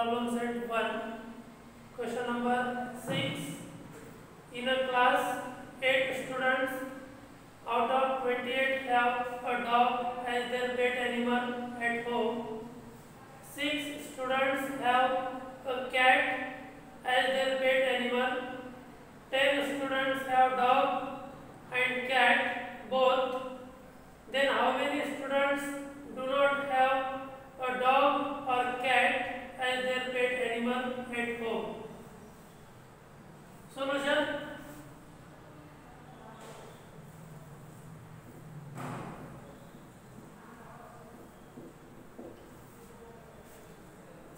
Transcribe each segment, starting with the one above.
Problem set 1. Question number 6. In a class, 8 students out of 28 have a dog as their pet animal at home. 6 students have a cat as their pet animal. 10 students have dog and cat both. Then how many students do not have a dog or cat as their pet animal at home? Solution.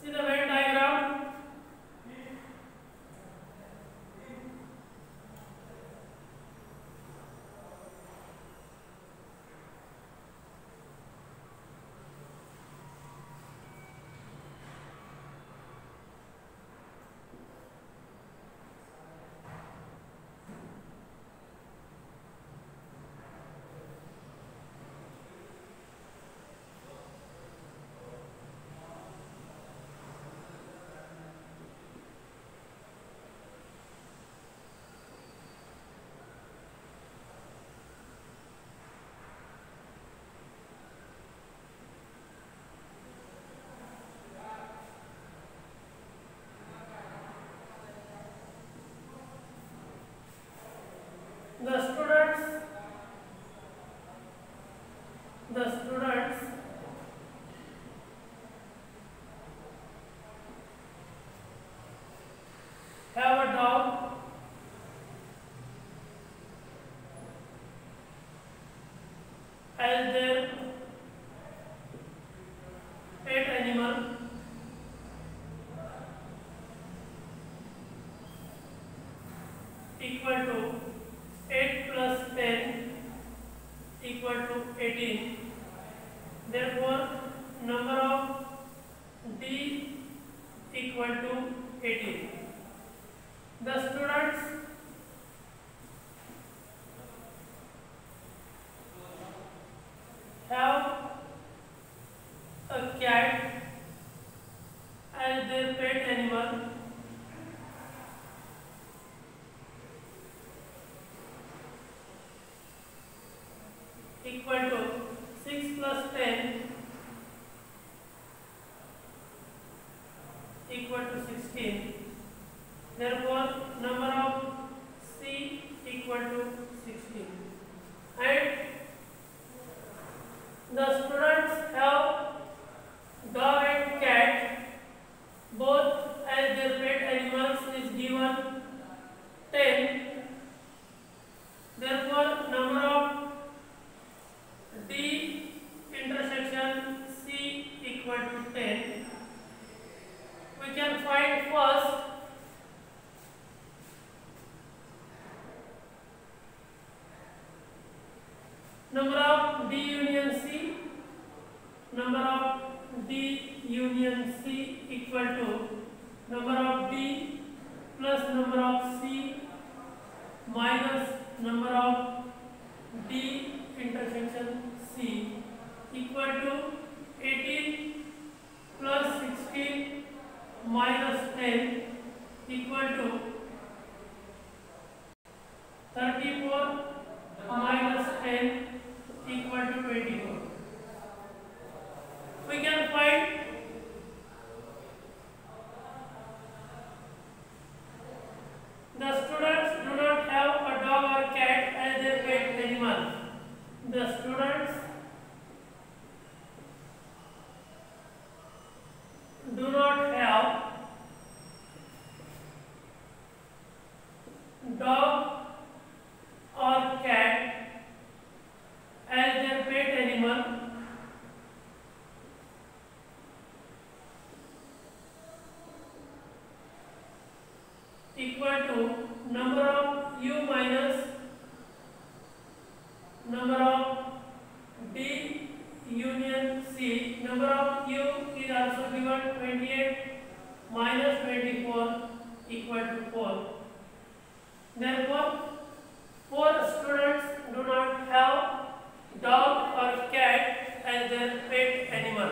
See the Venn diagram. The students have a dog as their pet animal. Equal to 8 plus 10 equal to 18. Therefore, number of D equal to 18. The students have a cat as their pet animal. Equal to 6 plus 10 equal to 16. Therefore, number of C equal to 16. And the students have dog and cat both as their pet animals is given 10. Therefore, number of D intersection C equal to 10. We can find first number of D union C. Number of D union C equal to number of D plus number of C minus number of D intersection C equal to 18 plus 16 minus 10 equal to 34 minus 10 equal to 24. We can find the students do not have a dog or cat as their pet animal. The students do not have dog or cat as their pet animal. Equal to number of U minus number of D union C. Number of U is also given 28 minus 24 equal to 4. Therefore, 4 students do not have dog or cat as their pet animal.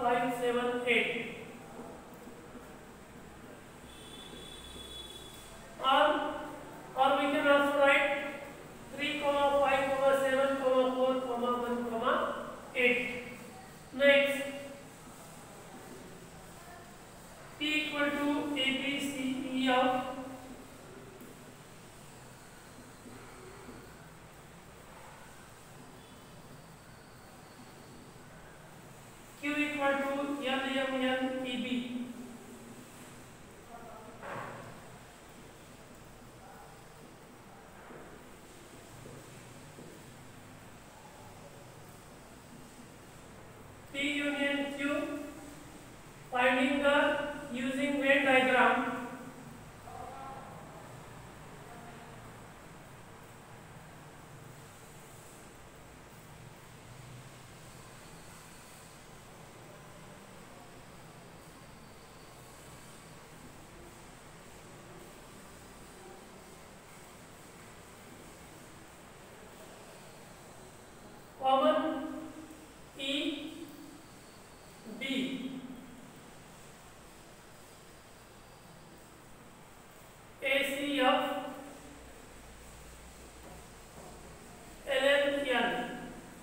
5, 7, 8. Or we can also write 3, 5, 7, 4, 1, 8. Next, P equal to A, B, C, E of Q equal to L, M, N, E, B. P union Q, finding the using Venn diagram. Common E, B. AC of LMN,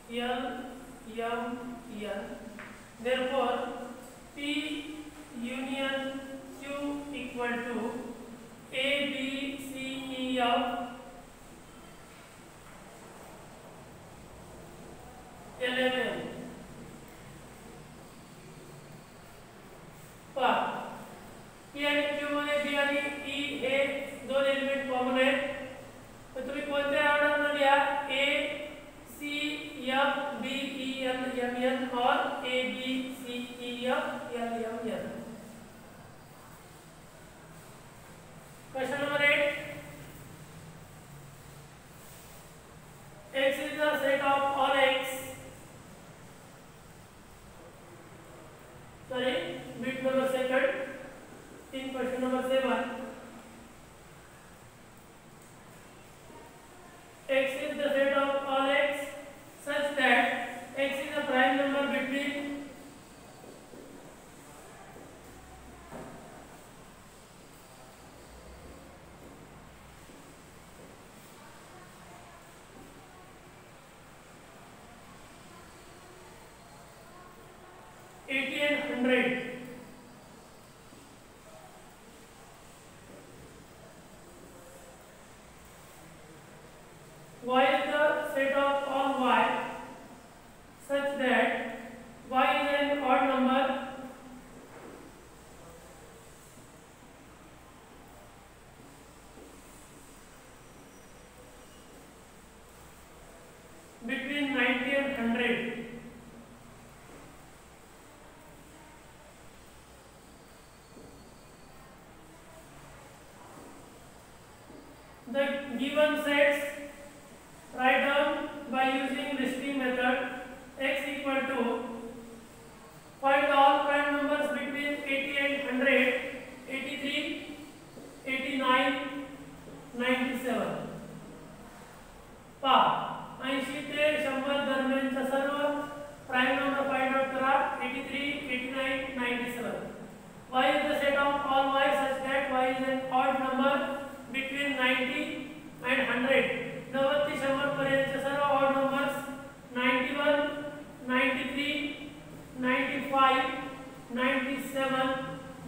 LMN. Therefore, P union Q equal to A, B, C, E of LMN. P आणि Q मध्ये B आणि ई हे दोन element common आहेत. तर तुम्ही कोणत्या ऑर्डरमध्ये लिहा, A C F B E L M N और A B C E F L M N. Question number 8. X is the set of all x. Sorry, bit number second. In question number 7, x is the set of all x such that x is a prime number between $80 and $100. Y is the set of all y such that y is an odd number between 90 and 100. The given sets write down by using listing method. X equal to find all prime numbers between 80 and 100, 83, 89, 97. पहा 80 ते 100 दरम्यानच्या सर्व prime number find out करा. 83, 89, 97. Y is the set of all y such that y is an odd number between 90 and 100. 90 ते 100 पर्यंतचे सर्व odd numbers 91, 93, 95, 97,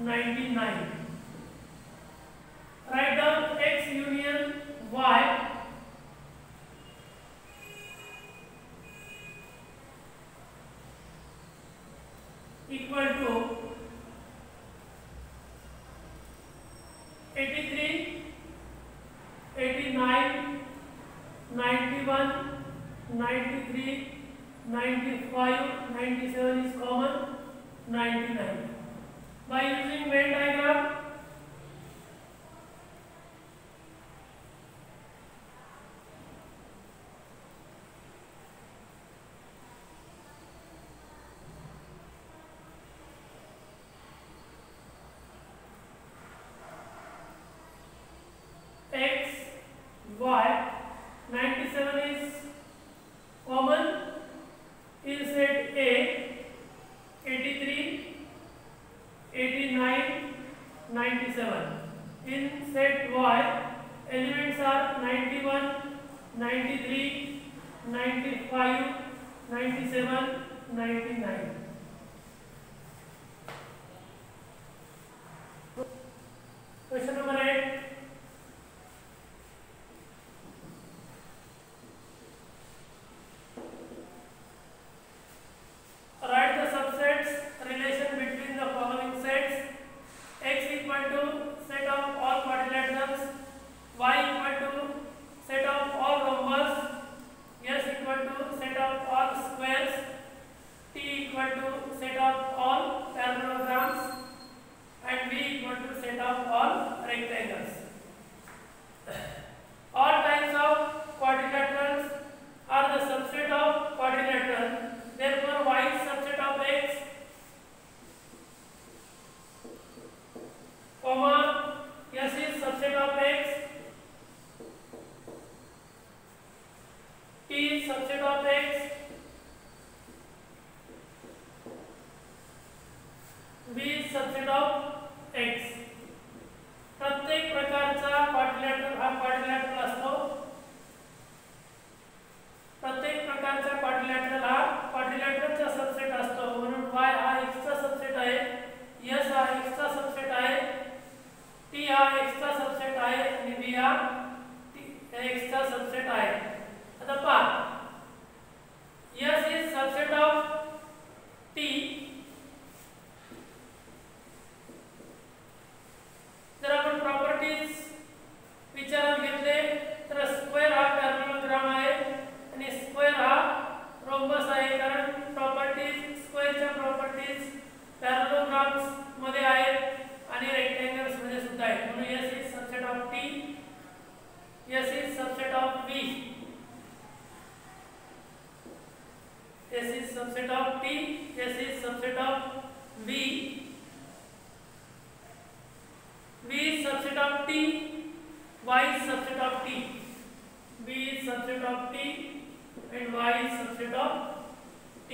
99. Write down X union Y equal to 83, 89, 91, 93, 95, 97 is common, 99. By using Venn diagram, X, Y, 97 is common in set A, 83, 99. Question number 8. Write the subsets relation between the following sets: x equal to set of all quadrilaterals, y equal to set of all rhombus, s equal to set of all squares, t equal to set of all parallelograms, and v equal to set of all rectangles. All types of quadrilaterals are the subset of quadrilateral. Therefore, y is subset of x, comma, s is subset of x, t is subset of x, v is subset of x. प्रत्येक प्रकारचा quadrilateral हा quadrilateral असतो. प्रत्येक प्रकारचा quadrilateral हा क्वाड्रिलॅटरलचा subset असतो. म्हणून y हा x चा सबसेट आहे, s हा x चा सबसेट आहे, t हा x चा सबसेट आहे आणि v हा x चा सबसेट आहे. आता पहा, s is subset of t. जर आपण प्रॉपर्टीज विचारात घेतले तर स्क्वेअर हा पॅरलेलोग्राम आहे आणि स्क्वेअर हा रोम्बस आहे, कारण प्रॉपर्टीज स्क्वेअरच्या प्रॉपर्टीज पॅरलेलोग्राम्स मध्ये आहेत आणि रेक्टँगल्स मध्ये सुद्धा आहेत. म्हणून s is subset of t, s is subset of v, s is subset of t, s is subset of v, v is subset of t, y is subset of t, v is subset of t and y is subset of t.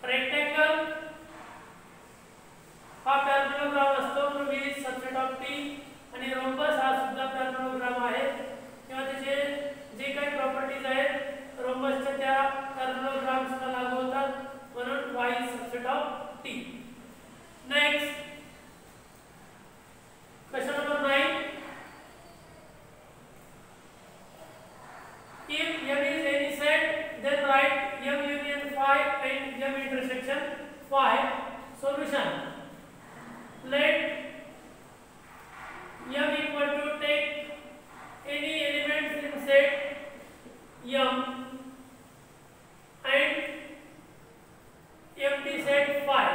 Rectangle हा parallelogram असतो, म्हणून v is subset of t आणि rhombus हा सुद्धा parallelogram आहे किंवा त्याचे जे काही प्रॉपर्टीज आहेत रोम्बसच्या त्या पॅरलेलोग्राम्सला लागू होतात, म्हणून y is subset of t. Next, question number 9. If M is any set, then write M union phi and M intersection phi. Solution: let M equal to take any elements in set M and empty set phi.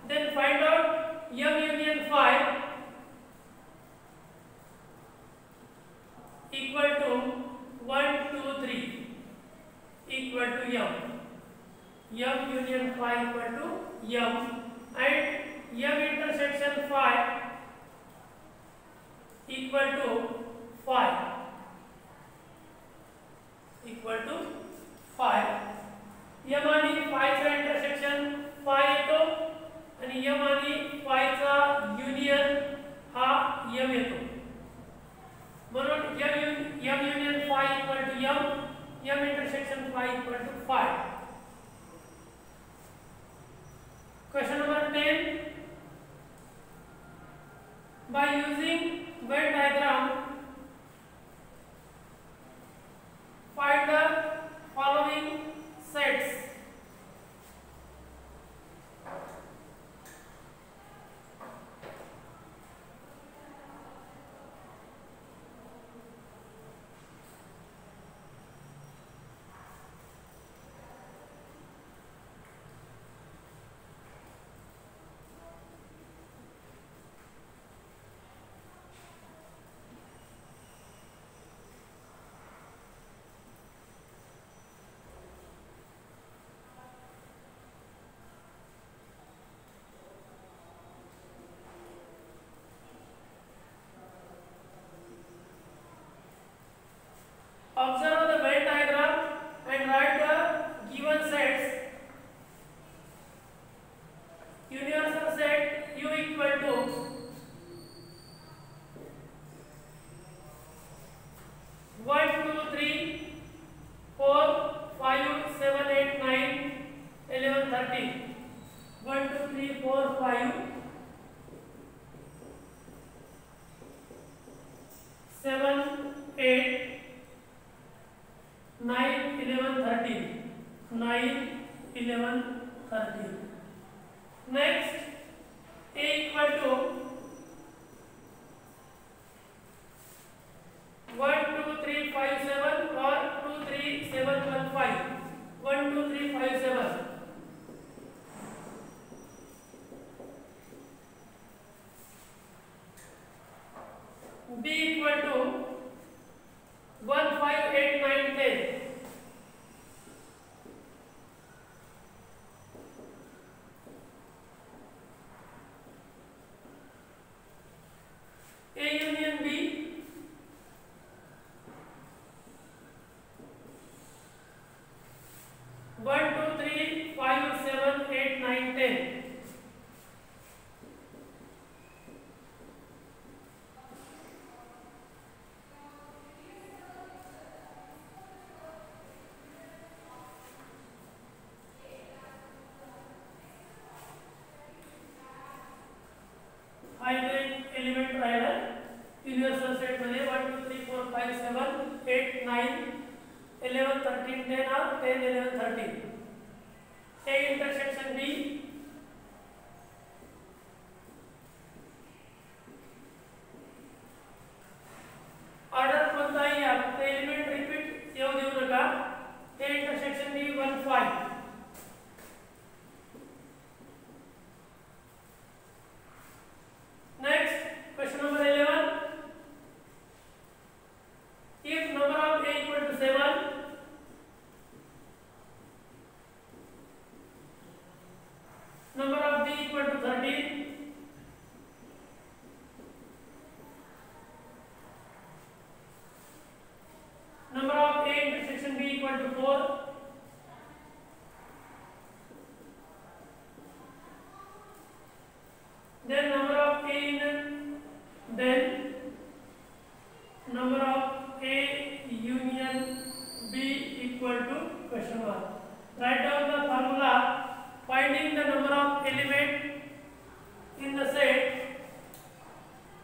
Then find out M union phi equal to 1, 2, 3 equal to M. M union phi equal to M and M intersection phi equal to phi equal to phi. M आणि phi चा intersection phi येतो आणि m आणि phi चा union हा m येतो. म्हणून m union phi equal to m, m intersection phi equal to phi. Question number 10. By using Venn diagram, find the following sets. 9, 11, 13. Next, A equal to 1, 2, 3, 5, 7 or 2, 3, 7, 1, 5. 1, 2, 3, 5, 7. B equal to 1, 5, 8, 9, 10. A union B, 1, 2, 3, 5, 7, 8, 9, 10. Hybrid element राहिला universal set मध्ये 1 2 3 4 5 7 8 9 11 13 10 और 10 11 13. A intersection B, order कोणताही या फक्त element repeat येऊ देऊ नका. A intersection B 1 5. Next, question number 11. If number of A equal to 7, number of B equal to 13, number of A intersection B equal to 4, then number of A in, then number of A union B equal to question mark. Write down the formula finding the number of element in the set.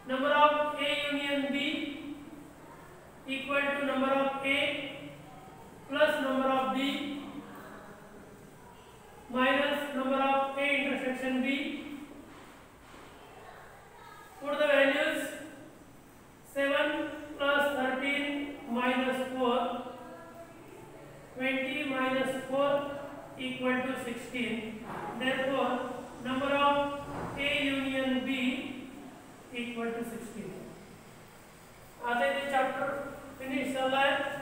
Number of A union B equal to number of A plus number of B minus number of A intersection B. Put the values 7 plus 13 minus 4, 20 minus 4 equal to 16. Therefore, number of A union B equal to 16. आता ये chapter finish चल रहा है.